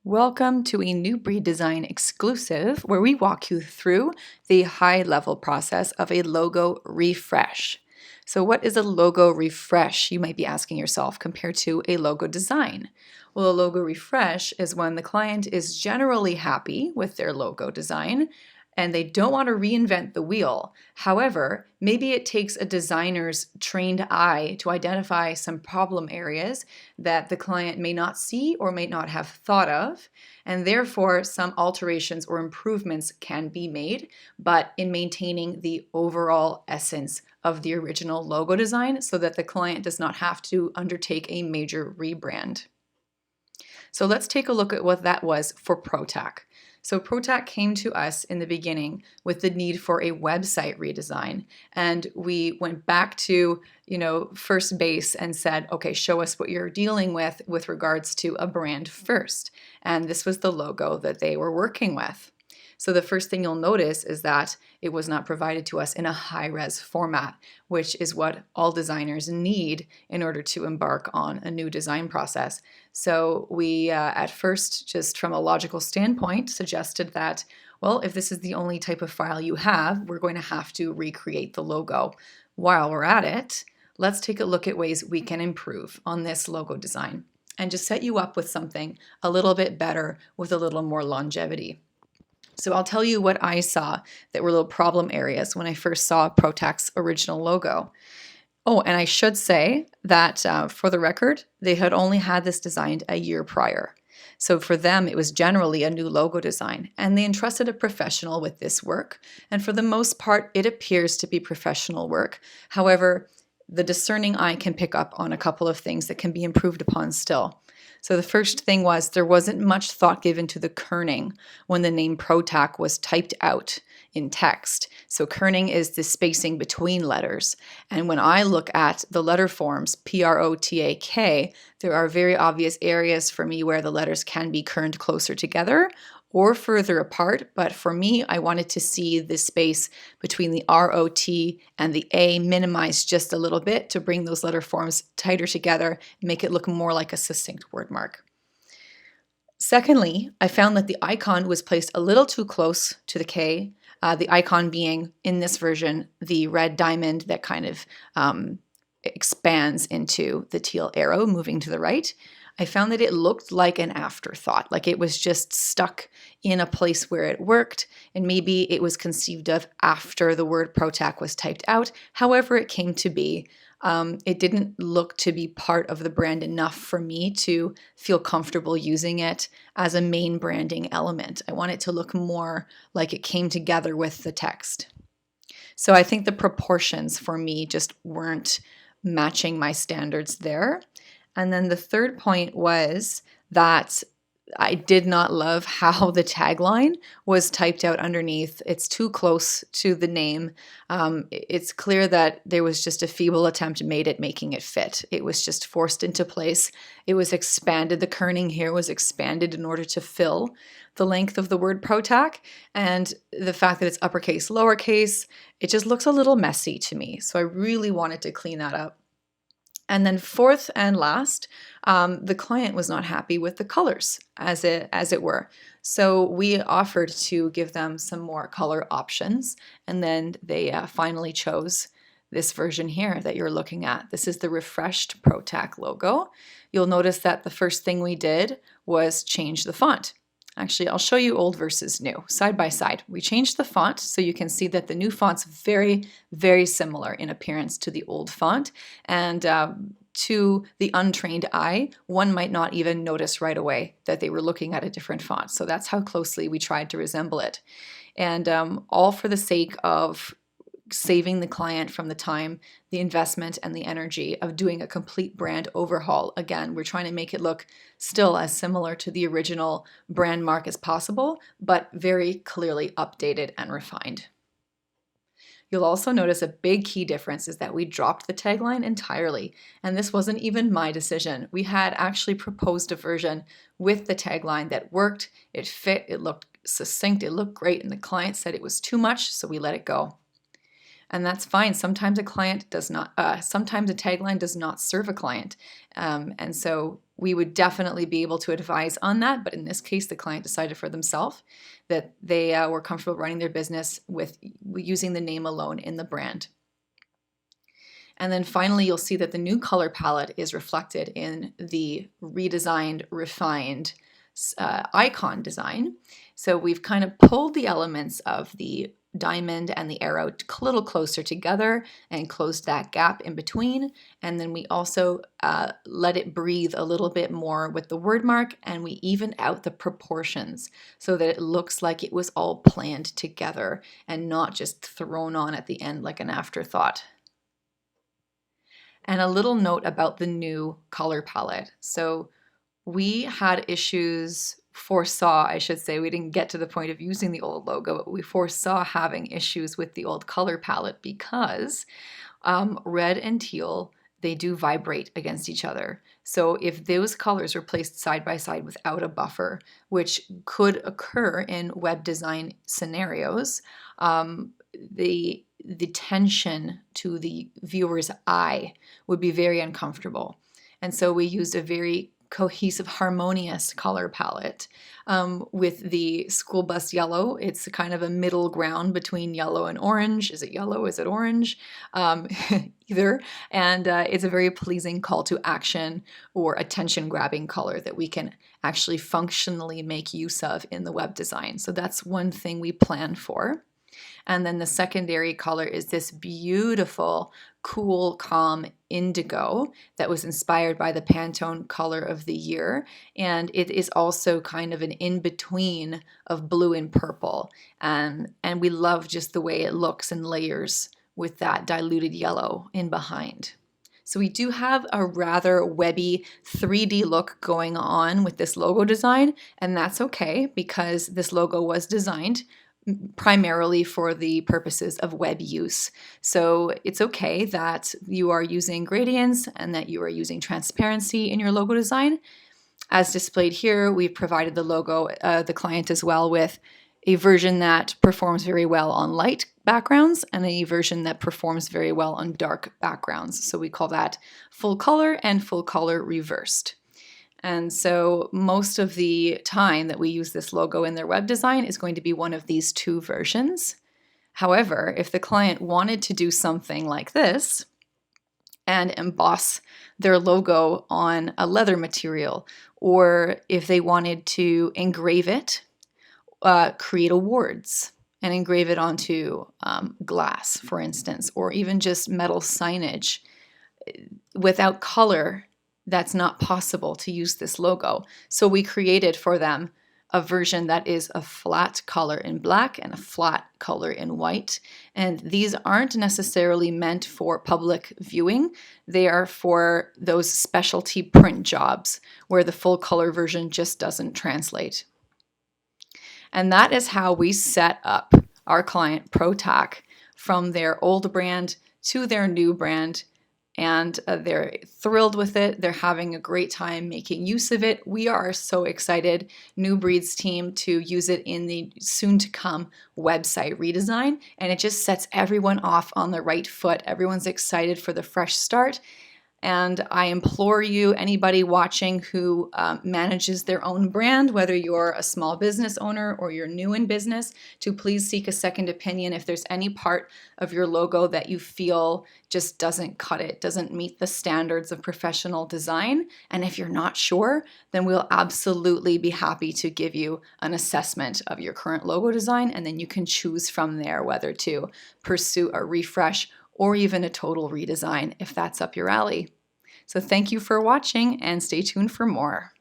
Welcome to a New Breed Design exclusive where we walk you through the high-level process of a logo refresh. So what is a logo refresh, you might be asking yourself, compared to a logo design? Well, a logo refresh is when the client is generally happy with their logo design and they don't want to reinvent the wheel. However, maybe it takes a designer's trained eye to identify some problem areas that the client may not see or may not have thought of, and therefore some alterations or improvements can be made, but in maintaining the overall essence of the original logo design so that the client does not have to undertake a major rebrand. So let's take a look at what that was for ProTac. So ProTac came to us in the beginning with the need for a website redesign. And we went back to, first base and said, okay, show us what you're dealing with regards to a brand first. And this was the logo that they were working with. So the first thing you'll notice is that it was not provided to us in a high-res format, which is what all designers need in order to embark on a new design process. So we, at first, just from a logical standpoint, suggested that, well, if this is the only type of file you have, we're going to have to recreate the logo. While we're at it, let's take a look at ways we can improve on this logo design and just set you up with something a little bit better with a little more longevity. So I'll tell you what I saw that were little problem areas when I first saw ProTac's original logo. Oh, and I should say that for the record, they had only had this designed a year prior. So for them, it was generally a new logo design, and they entrusted a professional with this work. And for the most part, it appears to be professional work. However, the discerning eye can pick up on a couple of things that can be improved upon still. So the first thing was there wasn't much thought given to the kerning when the name ProTac was typed out in text. So kerning is the spacing between letters. And when I look at the letter forms, PROTAK, there are very obvious areas for me where the letters can be kerned closer together or further apart, but for me, I wanted to see the space between the ROT and the A minimized just a little bit to bring those letter forms tighter together and make it look more like a succinct word mark. Secondly, I found that the icon was placed a little too close to the K, the icon being, in this version, the red diamond that kind of expands into the teal arrow moving to the right. I found that it looked like an afterthought, like it was just stuck in a place where it worked, and maybe it was conceived of after the word ProTac was typed out. However it came to be, it didn't look to be part of the brand enough for me to feel comfortable using it as a main branding element. I want it to look more like it came together with the text. So I think the proportions for me just weren't matching my standards there. And then the third point was that I did not love how the tagline was typed out underneath. It's too close to the name. It's clear that there was just a feeble attempt made at making it fit. It was just forced into place. It was expanded. The kerning here was expanded in order to fill the length of the word ProTac. And the fact that it's uppercase, lowercase, it just looks a little messy to me. So I really wanted to clean that up. And then fourth and last, the client was not happy with the colors, as it were. So we offered to give them some more color options, and then they finally chose this version here that you're looking at. This is the refreshed ProTac logo. You'll notice that the first thing we did was change the font. Actually, I'll show you old versus new, side by side. We changed the font so you can see that the new font's very, very similar in appearance to the old font. And to the untrained eye, one might not even notice right away that they were looking at a different font. So that's how closely we tried to resemble it. And all for the sake of saving the client from the time, the investment, and the energy of doing a complete brand overhaul. Again, we're trying to make it look still as similar to the original brand mark as possible, but very clearly updated and refined. You'll also notice a big key difference is that we dropped the tagline entirely, and this wasn't even my decision. We had actually proposed a version with the tagline that worked, it fit, it looked succinct, it looked great, and the client said it was too much, so we let it go. And that's fine. Sometimes a client does not, sometimes a tagline does not serve a client. And so we would definitely be able to advise on that. But in this case, the client decided for themselves that they were comfortable running their business with using the name alone in the brand. And then finally, you'll see that the new color palette is reflected in the redesigned, refined icon design. So we've kind of pulled the elements of the diamond and the arrow a little closer together and closed that gap in between. And then we also let it breathe a little bit more with the word mark, and we evened out the proportions so that it looks like it was all planned together and not just thrown on at the end like an afterthought. And a little note about the new color palette. So we had foresaw, I should say, we didn't get to the point of using the old logo, but we foresaw having issues with the old color palette because red and teal, they do vibrate against each other. So if those colors were placed side by side without a buffer, which could occur in web design scenarios, the tension to the viewer's eye would be very uncomfortable. And so we used a very cohesive, harmonious color palette with the school bus yellow. It's kind of a middle ground between yellow and orange. Is it yellow? Is it orange? Either. And it's a very pleasing call to action or attention-grabbing color that we can actually functionally make use of in the web design. So that's one thing we plan for. And then the secondary color is this beautiful, cool, calm indigo that was inspired by the Pantone color of the year. And it is also kind of an in-between of blue and purple. And we love just the way it looks in layers with that diluted yellow in behind. So we do have a rather webby 3D look going on with this logo design, and that's okay because this logo was designed primarily for the purposes of web use. So it's okay that you are using gradients and that you are using transparency in your logo design. As displayed here, we've provided the logo, the client as well, with a version that performs very well on light backgrounds and a version that performs very well on dark backgrounds. So we call that full color and full color reversed. And so most of the time that we use this logo in their web design is going to be one of these two versions. However, if the client wanted to do something like this and emboss their logo on a leather material, or if they wanted to engrave it, create awards and engrave it onto glass, for instance, or even just metal signage, without color, that's not possible to use this logo. So we created for them a version that is a flat color in black and a flat color in white. And these aren't necessarily meant for public viewing. They are for those specialty print jobs where the full color version just doesn't translate. And that is how we set up our client ProTac from their old brand to their new brand. And they're thrilled with it. They're having a great time making use of it. We are so excited, New Breed's team, to use it in the soon-to-come website redesign. And it just sets everyone off on the right foot. Everyone's excited for the fresh start. And I implore you, anybody watching who manages their own brand, whether you're a small business owner or you're new in business, to please seek a second opinion if there's any part of your logo that you feel just doesn't cut it, doesn't meet the standards of professional design. And if you're not sure, then we'll absolutely be happy to give you an assessment of your current logo design, and then you can choose from there whether to pursue a refresh or even a total redesign if that's up your alley. So thank you for watching and stay tuned for more.